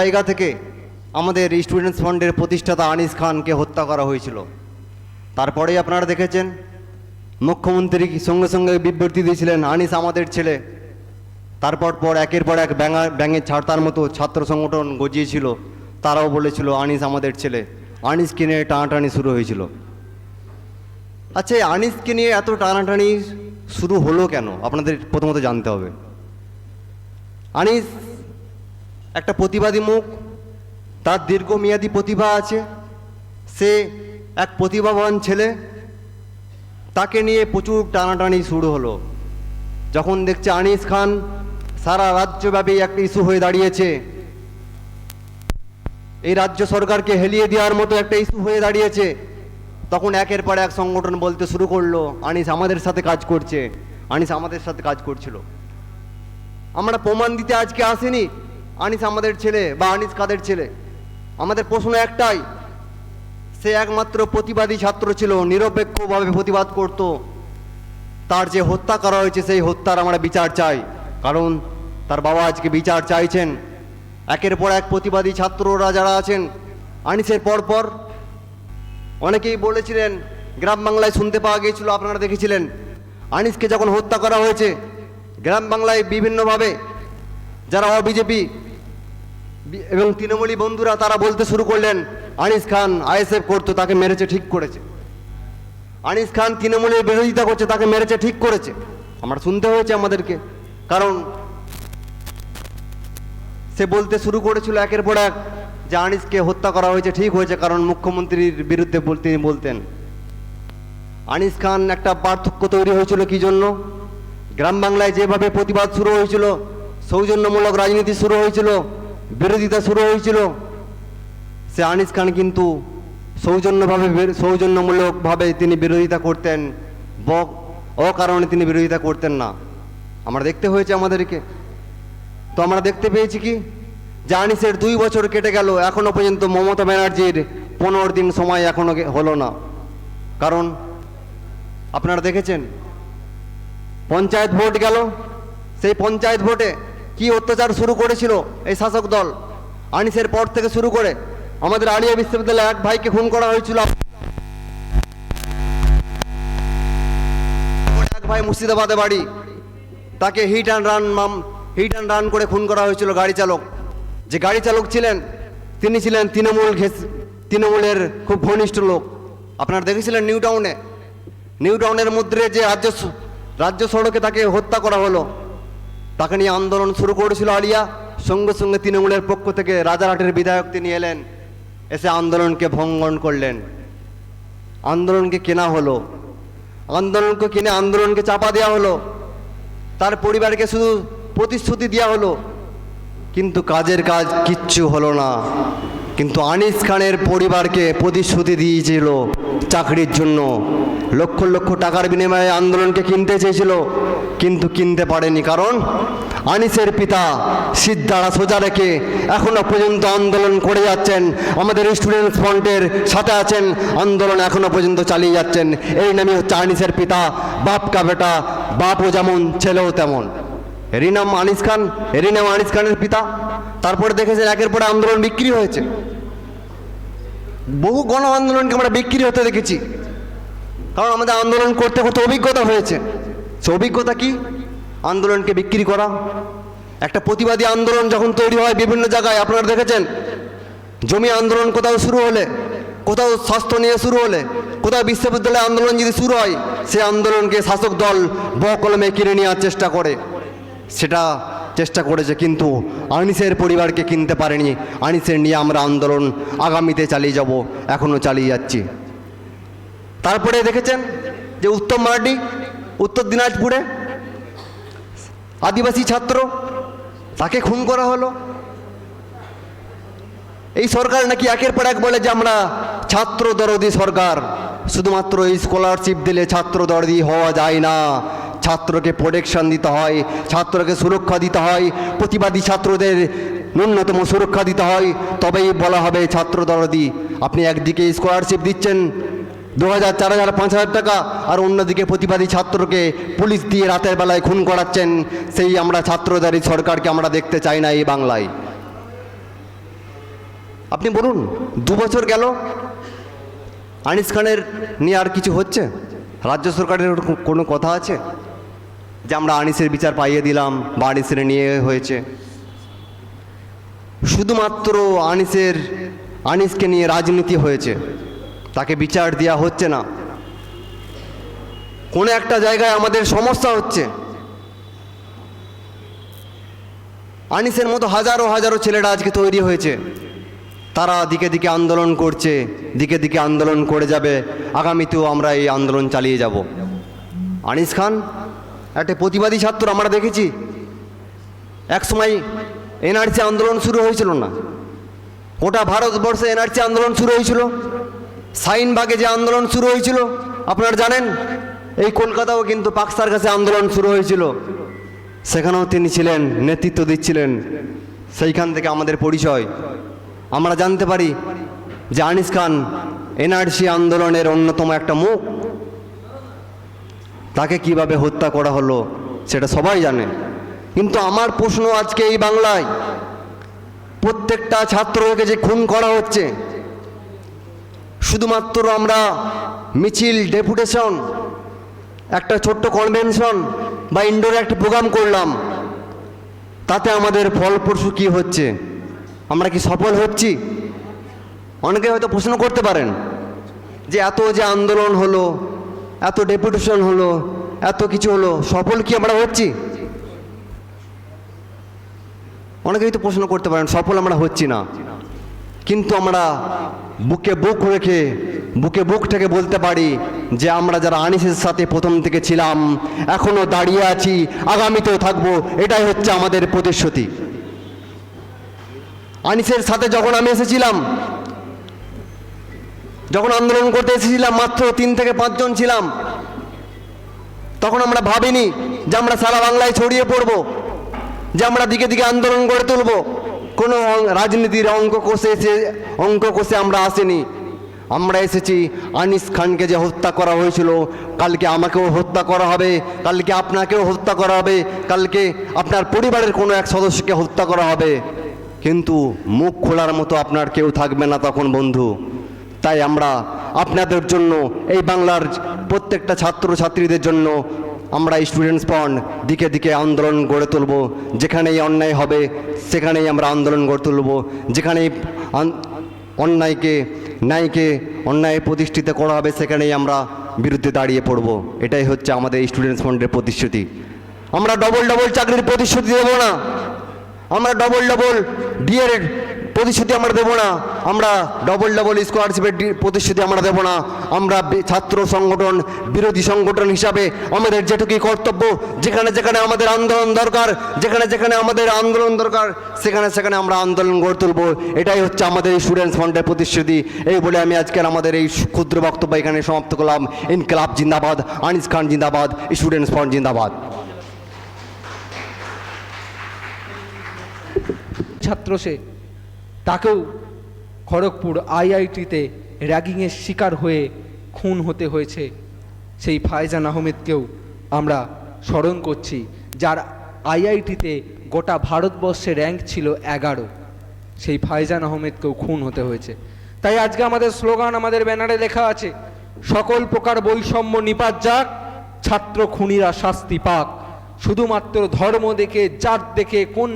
জায়গা থেকে আমাদের স্টুডেন্টস ফান্ডের প্রতিষ্ঠাতা আনিস খানকে হত্যা করা হয়েছিল। তারপরেই আপনারা দেখেছেন মুখ্যমন্ত্রী সঙ্গে সঙ্গে বিবৃতি দিয়েছিলেন আনিস আমাদের ছেলে। তারপর একের পর এক ব্যাঙের ছাড়তার মতো ছাত্র সংগঠন গজিয়েছিল, তারাও বলেছিল আনিস আমাদের ছেলে। আনিসকে নিয়ে টানাটানি শুরু হয়েছিল। আচ্ছা, আনিসকে নিয়ে এত টানাটানি শুরু হলো কেন আপনাদের প্রথমত জানতে হবে। আনিস একটা প্রতিবাদী মুখ, তার দীর্ঘমেয়াদী প্রতিভা আছে, সে এক প্রতিভাবান ছেলে, তাকে নিয়ে প্রচুর টানাটানি শুরু হলো। যখন দেখছে আনিস খান সারা রাজ্যব্যাপী একটা ইস্যু হয়ে দাঁড়িয়েছে, এই রাজ্য সরকারকে হেলিয়ে দেওয়ার মতো একটা ইস্যু হয়ে দাঁড়িয়েছে, তখন একের পর এক সংগঠন বলতে শুরু করলো আনিস আমাদের সাথে কাজ করছে, আনিস আমাদের সাথে কাজ করছিল। আমরা প্রমাণ দিতে আজকে আসিনি আনিস আমাদের ছেলে বা আনিস কাদের ছেলে। আমাদের প্রশ্ন একটাই, সে একমাত্র প্রতিবাদী ছাত্র ছিল, নিরপেক্ষভাবে প্রতিবাদ করত। তার যে হত্যা করা হয়েছে সেই হত্যার আমরা বিচার চাই, কারণ তার বাবা আজকে বিচার চাইছেন। একের পর এক প্রতিবাদী ছাত্ররা যারা আছেন, আনিসের পরপর অনেকেই বলেছিলেন, গ্রাম বাংলায় শুনতে পাওয়া গিয়েছিল, আপনারা দেখেছিলেন আনিসকে যখন হত্যা করা হয়েছে, গ্রাম বাংলায় বিভিন্নভাবে যারা বিজেপি এবং তৃণমূলী বন্ধুরা তারা বলতে শুরু করলেন আনিস খান আইএসএফ করতো, তাকে মেরেছে ঠিক করেছে। আনিস খান তৃণমূলের বিরোধিতা করছে, তাকে মেরেছে ঠিক করেছে। আমরা শুনতে হয়েছে আমাদেরকে, কারণ সে বলতে শুরু করেছিল একের পর এক যে আনিসকে হত্যা করা হয়েছে ঠিক হয়েছে, কারণ মুখ্যমন্ত্রীর বিরুদ্ধে তিনি বলতেন। আনিস খান একটা পার্থক্য তৈরি হয়েছিল কি জন্য? গ্রাম বাংলায় যেভাবে প্রতিবাদ শুরু হয়েছিল, সৌজন্যমূলক রাজনীতি শুরু হয়েছিল, বিরোধিতা শুরু হয়েছিল, সে আনিস খান কিন্তু সৌজন্যমূলকভাবে তিনি বিরোধিতা করতেন, অকারণে তিনি বিরোধিতা করতেন না। আমরা দেখতে হয়েছে আমাদেরকে। তো আমরা দেখতে পেয়েছি কি, যে আনিসের 2 বছর কেটে গেল, এখনো পর্যন্ত মমতা ব্যানার্জির 15 দিন সময় এখনো হলো না। কারণ আপনারা দেখেছেন পঞ্চায়েত ভোট গেল, সেই পঞ্চায়েত ভোটে কি অত্যাচার শুরু করেছিল এই শাসক দল। আনিসের পর থেকে শুরু করে আমাদের আলিয়া বিশ্ববিদ্যালয়ে এক ভাইকে খুন করা হয়েছিল, এক ভাই মুর্শিদাবাদে বাড়ি, তাকে হিট অ্যান্ড রান করে খুন করা হয়েছিল। গাড়ি চালক, যে গাড়ি চালক ছিলেন তিনি ছিলেন তৃণমূলের খুব ঘনিষ্ঠ লোক। আপনারা দেখেছিলেন নিউ টাউনের মধ্যে যে রাজ্য সড়কে তাকে হত্যা করা হলো, তাকে নিয়ে আন্দোলন শুরু করেছিল আলিয়া। সঙ্গে সঙ্গে তৃণমূলের পক্ষ থেকে রাজারহাটের বিধায়ক তিনি এলেন, এসে আন্দোলনকে ভঙ্গন করলেন। আন্দোলনকে কেনা হলো, আন্দোলনকে চাপা দেওয়া হলো, তার পরিবারকে শুধু প্রতিশ্রুতি দেওয়া হলো, কিন্তু কাজের কাজ কিচ্ছু হলো না। কিন্তু আনিস খানের পরিবারকে প্রতিশ্রুতি দিয়েছিল চাকরির জন্য, লক্ষ লক্ষ টাকার বিনিময়ে আন্দোলনকে কিনতে চেয়েছিল, কিন্তু কিনতে পারেনি। কারণ আনিসের পিতা সিদ্ধারা সোজা রেখে এখনো পর্যন্ত আন্দোলন করে যাচ্ছেন, আমাদের স্টুডেন্টস ফ্রন্টের সাথে আছেন, আন্দোলন এখনো পর্যন্ত চালিয়ে যাচ্ছেন। এই নামই হচ্ছে আনিসের পিতা। বাপ কা বেটা, বাপও যেমন ছেলেও তেমন। এরই নাম আনিস খানের পিতা। তারপরে দেখেছেন একের পরে আন্দোলন বিক্রি হয়েছে, বহু গণ আন্দোলনকে আমরা বিক্রি হতে দেখেছি, কারণ আমাদের আন্দোলন করতে করতে অভিজ্ঞতা হয়েছে। সে অভিজ্ঞতা কি? আন্দোলনকে বিক্রি করা। একটা প্রতিবাদী আন্দোলন যখন তৈরি হয় বিভিন্ন জায়গায়, আপনারা দেখেছেন জমি আন্দোলন কোথাও শুরু হলে, কোথাও স্বাস্থ্য নিয়ে শুরু হলে, কোথাও বিশ্ববিদ্যালয় আন্দোলন যদি শুরু হয়, সে আন্দোলনকে শাসক দল বকলমে কিনে নেওয়ার চেষ্টা করেছে, কিন্তু আনিসের পরিবারকে কিনতে পারেনি। আনিসের নিয়ে আমরা আন্দোলন আগামীতে চালিয়ে যাব, এখনও চালিয়ে যাচ্ছি। তারপরে দেখেছেন যে উত্তম মার্ডি, উত্তর দিনাজপুরে আদিবাসী ছাত্র, তাকে খুন করা হলো। এই সরকার নাকি একের পর এক বলে যে আমরা ছাত্র দরদি সরকার, শুধুমাত্র স্কলারশিপ দিলে ছাত্র দরদি হওয়া যায় না। ছাত্রকে প্রোটেকশন দিতে হয়, ছাত্রকে সুরক্ষা দিতে হয়, প্রতিবাদী ছাত্রদের ন্যূনতম সুরক্ষা দিতে হয়, তবেই বলা হবে ছাত্র দরদি। আপনি একদিকে স্কলারশিপ দিচ্ছেন 2000, 4000, 5000 টাকা, আর অন্যদিকে প্রতিবাদী ছাত্রকে পুলিশ দিয়ে রাতের বেলায় খুন করাচ্ছেন। সেই আমরা ছাত্রদারি সরকারকে আমরা দেখতে চাই না এই বাংলায়। আপনি বলুন, 2 বছর গেল, আনিস খানের নিয়ে আর কিছু হচ্ছে? রাজ্য সরকারের কোনো কথা আছে যে আমরা আনিসের বিচার পাইয়ে দিলাম বা আনিসের নিয়ে হয়েছে? শুধুমাত্র আনিসকে নিয়ে রাজনীতি হয়েছে, তাকে বিচার দেওয়া হচ্ছে না। কোনো একটা জায়গায় আমাদের সমস্যা হচ্ছে। আনিসের মতো হাজারো হাজারো ছেলেরা আজকে তৈরি হয়েছে, তারা দিকে দিকে আন্দোলন করছে, দিকে দিকে আন্দোলন করে যাবে। আগামীতেও আমরা এই আন্দোলন চালিয়ে যাব। আনিস খান একটা প্রতিবাদী ছাত্র, আমরা দেখেছি। একসময় এনআরসি আন্দোলন শুরু হয়েছিল না? গোটা ভারতবর্ষে এনআরসি আন্দোলন শুরু হয়েছিল। শাহিনবাগে যে আন্দোলন শুরু হয়েছিল আপনারা জানেন। এই কলকাতাও কিন্তু পাকসার কাছে আন্দোলন শুরু হয়েছিল, সেখানেও তিনি ছিলেন, নেতৃত্ব দিচ্ছিলেন। সেইখান থেকে আমাদের পরিচয়, আমরা জানতে পারি যে আনিস খান এনআরসি আন্দোলনের অন্যতম একটা মুখ। তাকে কিভাবে হত্যা করা হলো সেটা সবাই জানে। কিন্তু আমার প্রশ্ন আজকে এই বাংলায় প্রত্যেকটা ছাত্রকে যে খুন করা হচ্ছে, শুধুমাত্র আমরা মিছিল, ডেপুটেশন, একটা ছোট্ট কনভেনশন বা ইনডোরে একটা প্রোগ্রাম করলাম, তাতে আমাদের ফলপ্রসূ কী হচ্ছে? আমরা কি সফল হচ্ছি? অনেকে হয়তো প্রশ্ন করতে পারেন যে এত যে আন্দোলন হলো, এত ডেপুটেশন হলো, এত কিছু হলো, সফল কি আমরা হচ্ছি? অনেকেই তো প্রশ্ন করতে পারেন সফল আমরা হচ্ছি না। কিন্তু আমরা বুকে বুক রেখে, বুকে বুক থেকে বলতে পারি যে আমরা যারা আনিসের সাথে প্রথম থেকে ছিলাম, এখনো দাঁড়িয়ে আছি, আগামীতেও থাকবো। এটাই হচ্ছে আমাদের প্রতিশ্রুতি। আনিসের সাথে যখন আমি এসেছিলাম, যখন আন্দোলন করতে এসেছিলাম, মাত্র 3 থেকে 5 জন ছিলাম। তখন আমরা ভাবিনি যে আমরা সারা বাংলায় ছড়িয়ে পড়ব, যে আমরা দিকে দিকে আন্দোলন গড়ে তুলব। কোনো রাজনীতির অঙ্ক কষে আমরা আসিনি। আমরা এসেছি আনিস খানকে যে হত্যা করা হয়েছিল, কালকে আমাকেও হত্যা করা হবে, কালকে আপনাকেও হত্যা করা হবে, কালকে আপনার পরিবারের কোনো এক সদস্যকে হত্যা করা হবে। কিন্তু মুখ খোলার মতো আপনার কেউ থাকবে না তখন বন্ধু। তাই আমরা আপনাদের জন্য, এই বাংলার প্রত্যেকটা ছাত্রছাত্রীদের জন্য আমরা স্টুডেন্টস ফ্রন্ট দিকে দিকে আন্দোলন গড়ে তুলব। যেখানেই অন্যায় হবে সেখানেই আমরা আন্দোলন গড়ে তুলব। যেখানেই অন্যায়কে, ন্যায়কে অন্যায় প্রতিষ্ঠিত করা হবে সেখানেই আমরা বিরুদ্ধে দাঁড়িয়ে পড়ব। এটাই হচ্ছে আমাদের স্টুডেন্টস ফ্রন্টের প্রতিশ্রুতি। আমরা ডবল ডবল চাকরির প্রতিশ্রুতি দেবো না, আমরা ডবল ডবল ডিএর প্রতিশ্রুতি আমরা দেবো না, আমরা ডবল ডবল স্কলারশিপের প্রতিশ্রুতি আমরা দেবো না। আমরা ছাত্র সংগঠন, বিরোধী সংগঠন হিসাবে আমাদের যেটুকুই কর্তব্য, যেখানে যেখানে আমাদের আন্দোলন দরকার, যেখানে যেখানে আমাদের আন্দোলন দরকার, সেখানে সেখানে আমরা আন্দোলন গড়ে তুলব। এটাই হচ্ছে আমাদের এই স্টুডেন্টস ফ্রন্টের প্রতিশ্রুতি। এই বলে আমি আজকের আমাদের এই ক্ষুদ্র বক্তব্য এখানে সমাপ্ত করলাম। ইনকিলাব জিন্দাবাদ, আনিস খান জিন্দাবাদ, স্টুডেন্টস ফ্রন্ট জিন্দাবাদ। ছাত্র সে, তাকেও খড়গপুর আইআইটিতে র্যাগিংয়ের শিকার হয়ে খুন হতে হয়েছে। সেই ফায়জান আহমেদকেও আমরা স্মরণ করছি, যার আইআইটিতে গোটা ভারতবর্ষে র্যাঙ্ক ছিল 11। সেই ফায়জান আহমেদকেও খুন হতে হয়েছে। তাই আজকে আমাদের স্লোগান, আমাদের ব্যানারে লেখা আছে, সকল প্রকার বৈষম্য নিপাত যাক, ছাত্র খুনিরা শাস্তি পাক। শুধুমাত্র ধর্ম দেখে, জাত দেখে, কোন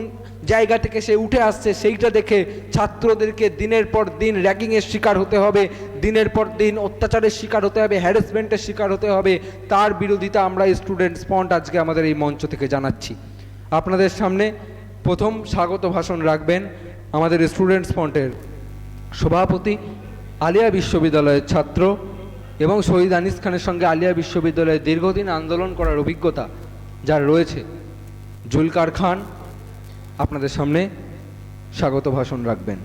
জায়গা থেকে সে উঠে আসছে সেইটা দেখে ছাত্রদেরকে দিনের পর দিন র্যাগিংয়ের শিকার হতে হবে, দিনের পর দিন অত্যাচারের শিকার হতে হবে, হ্যারাসমেন্টের শিকার হতে হবে। তার বিরোধিতা আমরা স্টুডেন্টস ফ্রন্ট আজকে আমাদের এই মঞ্চ থেকে জানাচ্ছি। আপনাদের সামনে প্রথম স্বাগত ভাষণ রাখবেন আমাদের স্টুডেন্টস ফ্রন্টের সভাপতি, আলিয়া বিশ্ববিদ্যালয়ের ছাত্র এবং শহীদ আনিস খানের সঙ্গে আলিয়া বিশ্ববিদ্যালয়ে দীর্ঘদিন আন্দোলন করার অভিজ্ঞতা যার রয়েছে, জুলকার খান আপনাদের সামনে স্বাগত ভাষণ রাখবেন।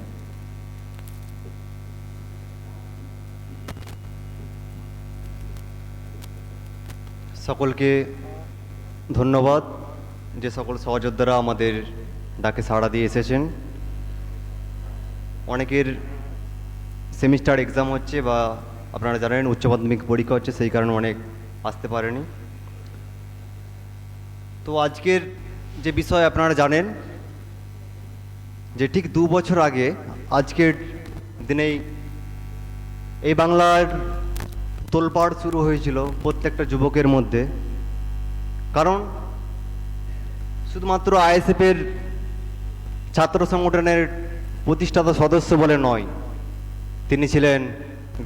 সকলকে ধন্যবাদ যে সকল সহযোদ্ধারা আমাদের ডাকে সাড়া দিয়ে এসেছেন। অনেকের সেমিস্টার এক্সাম হচ্ছে বা আপনারা জানেন উচ্চ মাধ্যমিক পরীক্ষা হচ্ছে, সেই কারণে অনেক আসতে পারেনি। তো আজকের যে বিষয় আপনারা জানেন যে ঠিক 2 বছর আগে আজকের দিনেই এই বাংলার তোলপাড় শুরু হয়েছিল প্রত্যেকটা যুবকের মধ্যে। কারণ শুধুমাত্র আইএসএফের ছাত্র সংগঠনের প্রতিষ্ঠাতা সদস্য বলে নয়, তিনি ছিলেন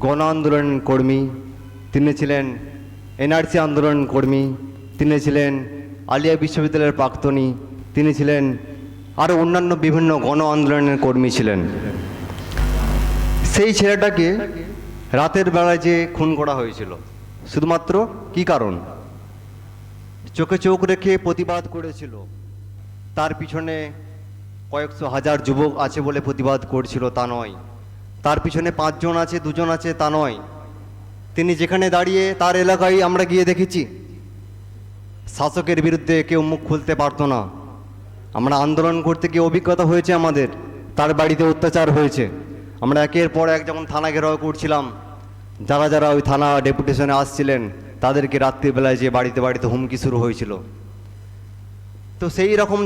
গণ আন্দোলন কর্মী, তিনি ছিলেন এনআরসি আন্দোলন কর্মী, তিনি ছিলেন আলিয়া বিশ্ববিদ্যালয়ের প্রাক্তনী, তিনি ছিলেন আরও অন্যান্য বিভিন্ন গণ আন্দোলনের কর্মী ছিলেন। সেই ছেলেটাকে রাতের বেলায় যে খুন করা হয়েছিল, শুধুমাত্র কি কারণ? চোখে চোখ রেখে প্রতিবাদ করেছিল। তার পিছনে কয়েকশো হাজার যুবক আছে বলে প্রতিবাদ করছিল তা নয়, তার পিছনে 5 জন আছে 2 জন আছে তা নয়। তিনি যেখানে দাঁড়িয়ে তার এলাকায় আমরা গিয়ে দেখেছি শাসকের বিরুদ্ধে কেউ মুখ খুলতে পারতো না। আমরা আন্দোলন করতে গিয়ে অভিজ্ঞতা হয়েছে আমাদের, তার বাড়িতে অত্যাচার হয়েছে। আমরা একের পর এক যখন থানা ঘেরাও করছিলাম, যারা যারা ওই থানা ডেপুটেশনে আসছিলেন তাদেরকে রাত্রিবেলায় যে বাড়িতে বাড়িতে হুমকি শুরু হয়েছিল। তো সেই রকম